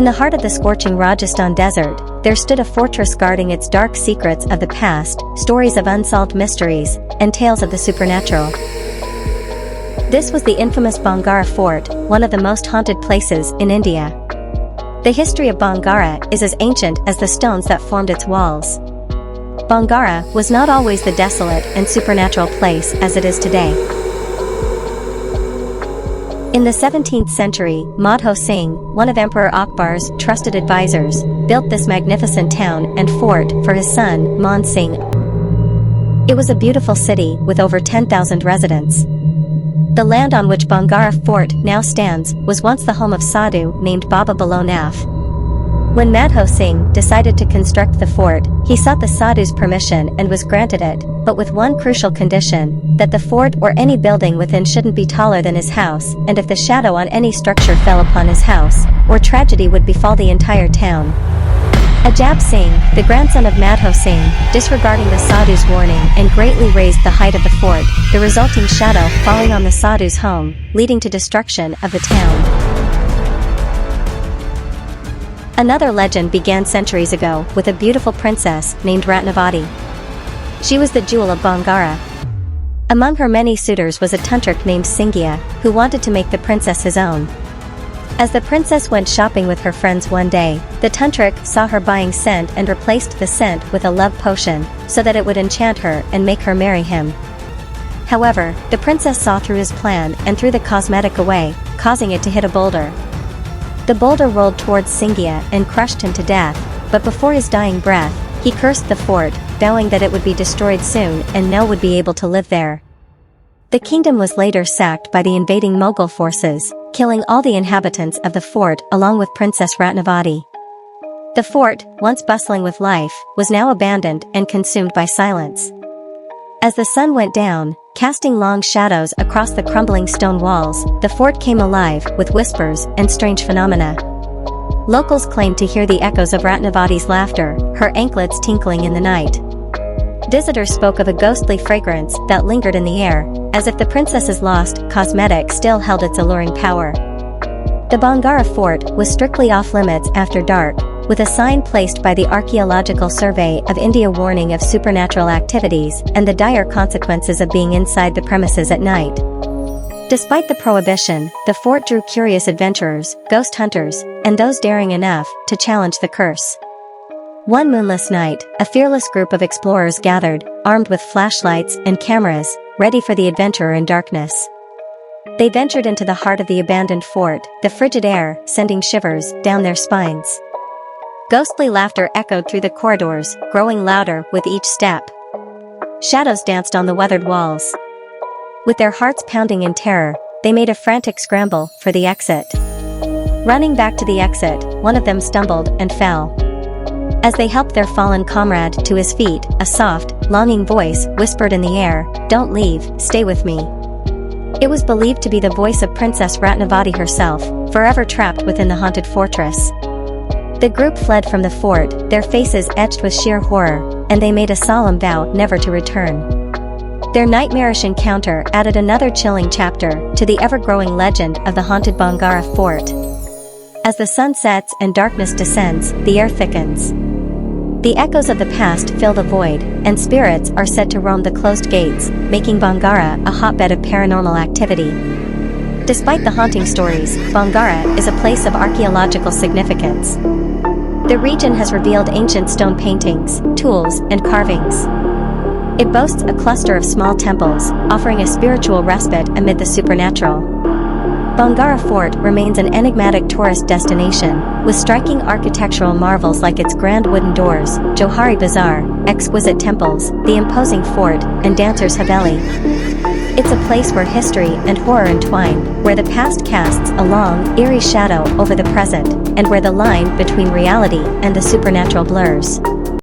In the heart of the scorching Rajasthan desert, there stood a fortress guarding its dark secrets of the past, stories of unsolved mysteries, and tales of the supernatural. This was the infamous Bhangarh Fort, one of the most haunted places in India. The history of Bhangarh is as ancient as the stones that formed its walls. Bhangarh was not always the desolate and supernatural place as it is today. In the 17th century, Madho Singh, one of Emperor Akbar's trusted advisors, built this magnificent town and fort for his son, Man Singh. It was a beautiful city with over 10,000 residents. The land on which Bhangarh Fort now stands was once the home of Sadhu named Guru Balu Nath. When Madho Singh decided to construct the fort, he sought the Sadhu's permission and was granted it, but with one crucial condition, that the fort or any building within shouldn't be taller than his house, and if the shadow on any structure fell upon his house, or tragedy would befall the entire town. Ajab Singh, the grandson of Madho Singh, disregarding the Sadhu's warning and greatly raised the height of the fort, the resulting shadow falling on the Sadhu's home, leading to destruction of the town. Another legend began centuries ago with a beautiful princess named Ratnavati. She was the jewel of Bhangarh. Among her many suitors was a tantric named Singhiya, who wanted to make the princess his own. As the princess went shopping with her friends one day, the tantric saw her buying scent and replaced the scent with a love potion, so that it would enchant her and make her marry him. However, the princess saw through his plan and threw the cosmetic away, causing it to hit a boulder. The boulder rolled towards Singhiya and crushed him to death, but before his dying breath, he cursed the fort, vowing that it would be destroyed soon and no one would be able to live there. The kingdom was later sacked by the invading Mughal forces, killing all the inhabitants of the fort along with Princess Ratnavati. The fort, once bustling with life, was now abandoned and consumed by silence. As the sun went down, casting long shadows across the crumbling stone walls, the fort came alive with whispers and strange phenomena. Locals claimed to hear the echoes of Ratnavati's laughter, her anklets tinkling in the night. Visitors spoke of a ghostly fragrance that lingered in the air, as if the princess's lost cosmetic still held its alluring power. The Bhangarh Fort was strictly off-limits after dark, with a sign placed by the Archaeological Survey of India warning of supernatural activities and the dire consequences of being inside the premises at night. Despite the prohibition, the fort drew curious adventurers, ghost hunters, and those daring enough to challenge the curse. One moonless night, a fearless group of explorers gathered, armed with flashlights and cameras, ready for the adventure in darkness. They ventured into the heart of the abandoned fort, the frigid air sending shivers down their spines. Ghostly laughter echoed through the corridors, growing louder with each step. Shadows danced on the weathered walls. With their hearts pounding in terror, they made a frantic scramble for the exit. Running back to the exit, one of them stumbled and fell. As they helped their fallen comrade to his feet, a soft, longing voice whispered in the air, "Don't leave, stay with me." It was believed to be the voice of Princess Ratnavati herself, forever trapped within the haunted fortress. The group fled from the fort, their faces etched with sheer horror, and they made a solemn vow never to return. Their nightmarish encounter added another chilling chapter to the ever-growing legend of the haunted Bhangarh Fort. As the sun sets and darkness descends, the air thickens. The echoes of the past fill the void, and spirits are said to roam the closed gates, making Bhangarh a hotbed of paranormal activity. Despite the haunting stories, Bhangarh is a place of archaeological significance. The region has revealed ancient stone paintings, tools, and carvings. It boasts a cluster of small temples, offering a spiritual respite amid the supernatural. Bhangarh Fort remains an enigmatic tourist destination, with striking architectural marvels like its grand wooden doors, Johari Bazaar, exquisite temples, the imposing fort, and Dancer's Haveli. It's a place where history and horror entwine, where the past casts a long, eerie shadow over the present, and where the line between reality and the supernatural blurs.